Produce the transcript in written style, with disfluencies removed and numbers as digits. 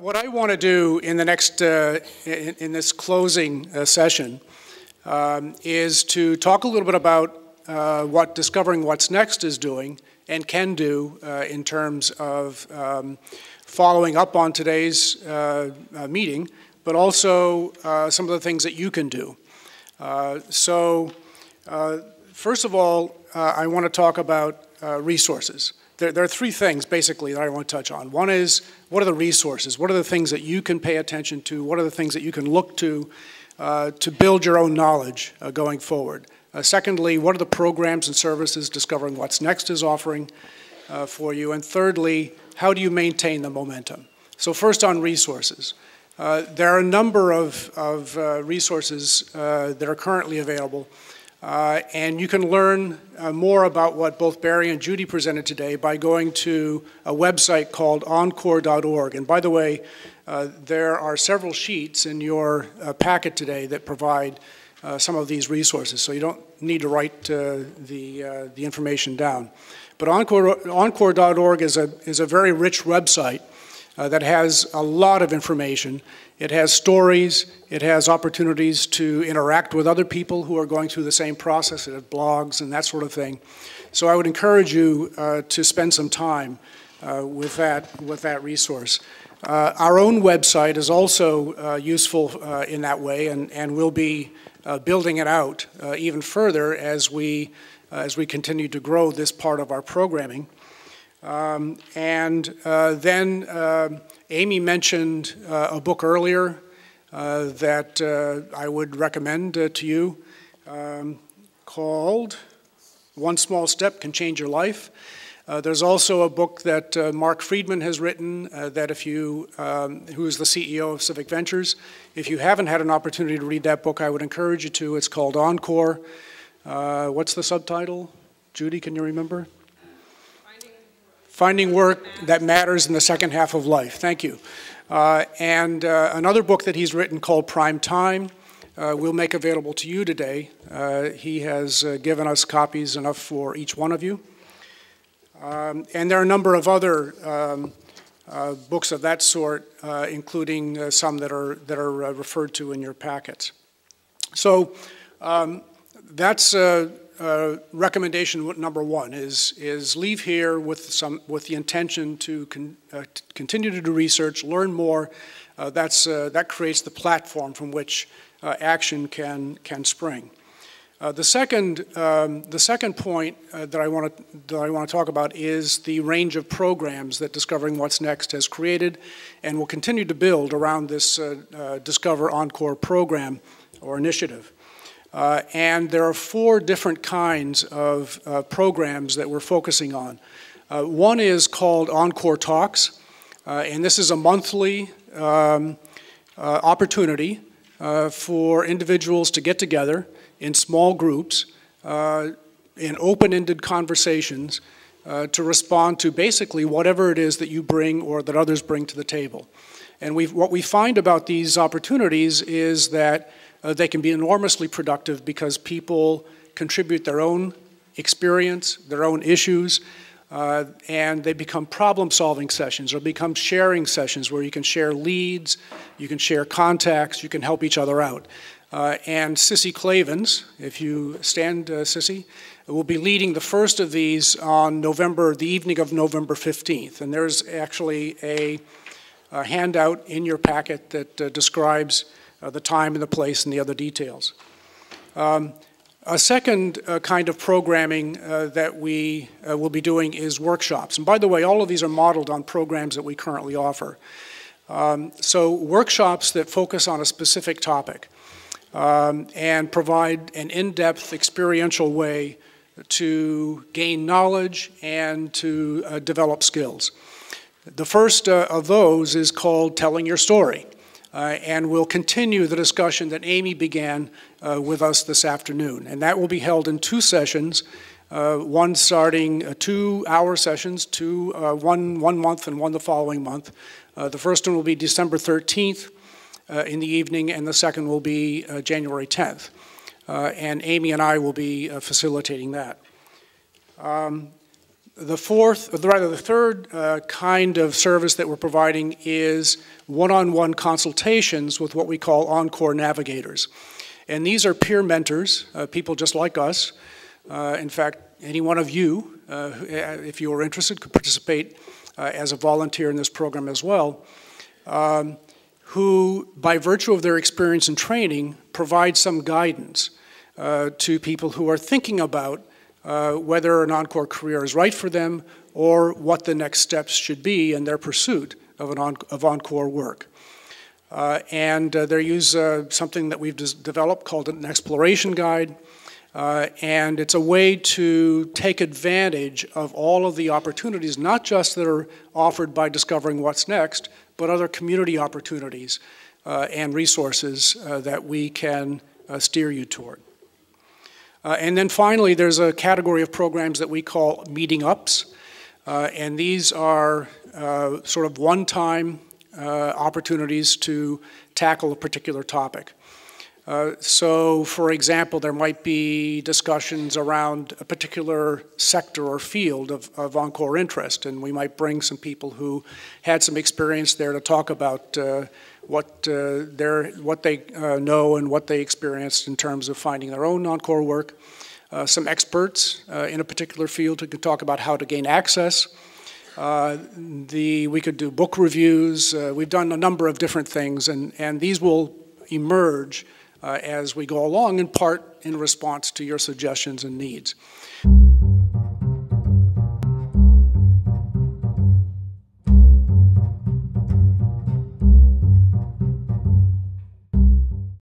What I want to do in the next, in this closing session is to talk a little bit about what Discovering What's Next is doing and can do in terms of following up on today's meeting, but also some of the things that you can do. First of all, I want to talk about resources. There are three things, basically, that I want to touch on. One is, what are the resources? What are the things that you can pay attention to? What are the things that you can look to build your own knowledge going forward? Secondly, what are the programs and services Discovering What's Next is offering for you? And thirdly, how do you maintain the momentum? So first on resources. There are a number of resources that are currently available. And you can learn more about what both Barry and Judy presented today by going to a website called encore.org. And by the way, there are several sheets in your packet today that provide some of these resources, so you don't need to write the information down. But encore.org is a very rich website that has a lot of information. It has stories, it has opportunities to interact with other people who are going through the same process. It has blogs and that sort of thing. So I would encourage you to spend some time with that resource. Our own website is also useful in that way, and we'll be building it out even further as we continue to grow this part of our programming. Then Amy mentioned a book earlier that I would recommend to you called One Small Step Can Change Your Life. There's also a book that Mark Friedman has written that if you, who is the CEO of Civic Ventures, if you haven't had an opportunity to read that book, I would encourage you to. It's called Encore. What's the subtitle? Judy, can you remember? Finding Work That Matters in the Second Half of Life. Thank you. And another book that he's written called Prime Time we'll make available to you today. He has given us copies enough for each one of you. And there are a number of other books of that sort, including some that are referred to in your packets. So that's recommendation number one is leave here with the intention to continue to do research, learn more. That creates the platform from which action can spring. The second point that I want to talk about is the range of programs that Discovering What's Next has created and will continue to build around this Discover Encore program or initiative. And there are four different kinds of programs that we're focusing on. One is called Encore Talks, and this is a monthly opportunity for individuals to get together in small groups in open-ended conversations to respond to basically whatever it is that you bring or that others bring to the table. And what we find about these opportunities is that they can be enormously productive because people contribute their own experience, their own issues, and they become problem-solving sessions or become sharing sessions where you can share leads, you can share contacts, you can help each other out. And Sissy Clavens, if you stand, Sissy, will be leading the first of these on the evening of November 15th. And there's actually a handout in your packet that describes the time and the place and the other details. A second kind of programming that we will be doing is workshops. And by the way, all of these are modeled on programs that we currently offer. So workshops that focus on a specific topic and provide an in-depth experiential way to gain knowledge and to develop skills. The first of those is called Telling Your Story. And we'll continue the discussion that Amy began with us this afternoon. And that will be held in two sessions, one starting 2-hour sessions, one month and one the following month. The first one will be December 13th in the evening, and the second will be January 10th. And Amy and I will be facilitating that. The third kind of service that we're providing is one-on-one consultations with what we call Encore navigators. And these are peer mentors, people just like us. In fact, any one of you, if you are interested, could participate as a volunteer in this program as well, who, by virtue of their experience and training, provide some guidance to people who are thinking about whether an Encore career is right for them or what the next steps should be in their pursuit of Encore work. They use something that we've developed called an exploration guide, and it's a way to take advantage of all of the opportunities, not just that are offered by Discovering What's Next, but other community opportunities and resources that we can steer you toward. And then finally, there's a category of programs that we call meeting ups, and these are sort of one-time opportunities to tackle a particular topic. So, for example, there might be discussions around a particular sector or field of Encore interest, and we might bring some people who had some experience there to talk about what they know and what they experienced in terms of finding their own Encore work. Some experts in a particular field who could talk about how to gain access. We could do book reviews. We've done a number of different things, and these will emerge as we go along, in part in response to your suggestions and needs.